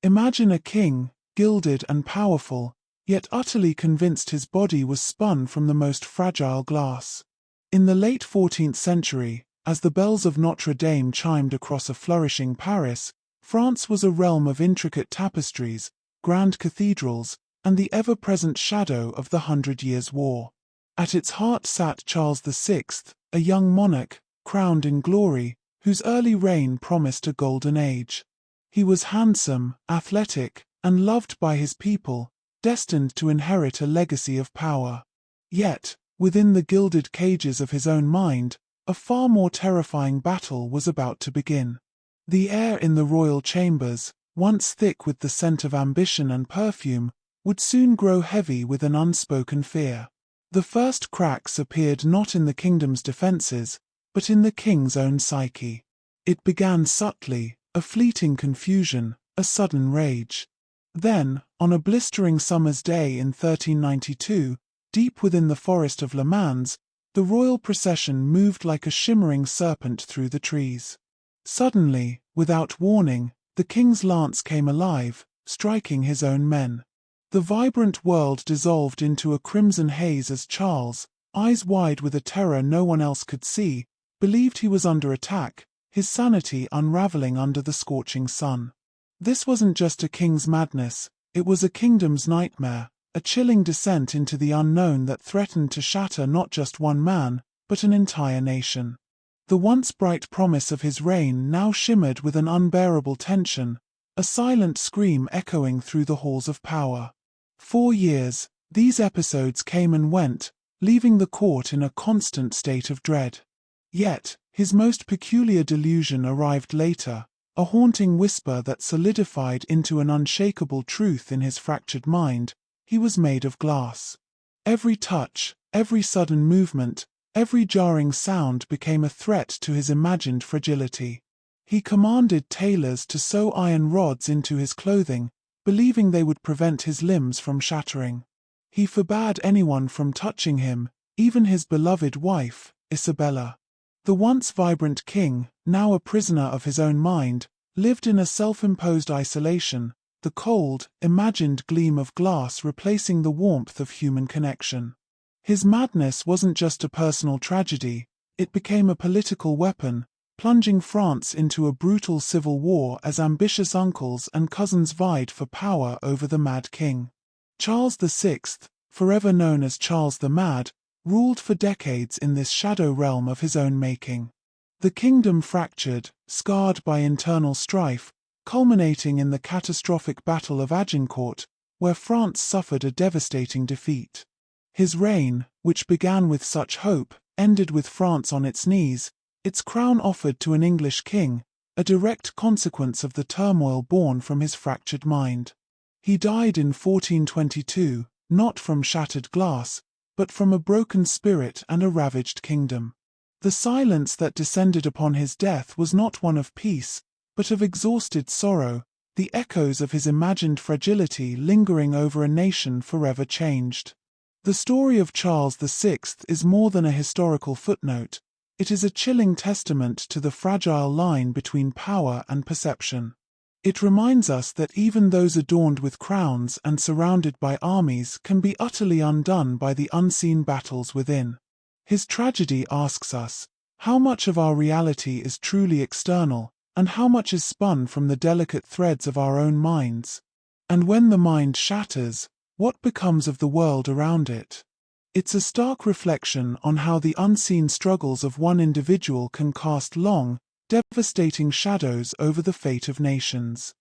Imagine a king, gilded and powerful, yet utterly convinced his body was spun from the most fragile glass. In the late 14th century, as the bells of Notre Dame chimed across a flourishing Paris, France was a realm of intricate tapestries, grand cathedrals, and the ever-present shadow of the Hundred Years' War. At its heart sat Charles VI, a young monarch, crowned in glory, whose early reign promised a golden age. He was handsome, athletic, and loved by his people, destined to inherit a legacy of power. Yet, within the gilded cages of his own mind, a far more terrifying battle was about to begin. The air in the royal chambers, once thick with the scent of ambition and perfume, would soon grow heavy with an unspoken fear. The first cracks appeared not in the kingdom's defenses, but in the king's own psyche. It began subtly, a fleeting confusion, a sudden rage. Then, on a blistering summer's day in 1392, deep within the forest of Le Mans, the royal procession moved like a shimmering serpent through the trees. Suddenly, without warning, the king's lance came alive, striking his own men. The vibrant world dissolved into a crimson haze as Charles, eyes wide with a terror no one else could see, believed he was under attack, his sanity unraveling under the scorching sun. This wasn't just a king's madness, it was a kingdom's nightmare, a chilling descent into the unknown that threatened to shatter not just one man, but an entire nation. The once bright promise of his reign now shimmered with an unbearable tension, a silent scream echoing through the halls of power. 4 years, these episodes came and went, leaving the court in a constant state of dread. Yet, his most peculiar delusion arrived later, a haunting whisper that solidified into an unshakable truth in his fractured mind: he was made of glass. Every touch, every sudden movement, every jarring sound became a threat to his imagined fragility. He commanded tailors to sew iron rods into his clothing, believing they would prevent his limbs from shattering. He forbade anyone from touching him, even his beloved wife, Isabella. The once vibrant king, now a prisoner of his own mind, lived in a self-imposed isolation, the cold, imagined gleam of glass replacing the warmth of human connection. His madness wasn't just a personal tragedy, it became a political weapon, plunging France into a brutal civil war as ambitious uncles and cousins vied for power over the mad king. Charles VI, forever known as Charles the Mad, ruled for decades in this shadow realm of his own making. The kingdom fractured, scarred by internal strife, culminating in the catastrophic Battle of Agincourt, where France suffered a devastating defeat. His reign, which began with such hope, ended with France on its knees, its crown offered to an English king, a direct consequence of the turmoil born from his fractured mind. He died in 1422, not from shattered glass, but from a broken spirit and a ravaged kingdom. The silence that descended upon his death was not one of peace, but of exhausted sorrow, the echoes of his imagined fragility lingering over a nation forever changed. The story of Charles VI is more than a historical footnote, it is a chilling testament to the fragile line between power and perception. It reminds us that even those adorned with crowns and surrounded by armies can be utterly undone by the unseen battles within. His tragedy asks us, how much of our reality is truly external, and how much is spun from the delicate threads of our own minds? And when the mind shatters, what becomes of the world around it? It's a stark reflection on how the unseen struggles of one individual can cast long, devastating shadows over the fate of nations.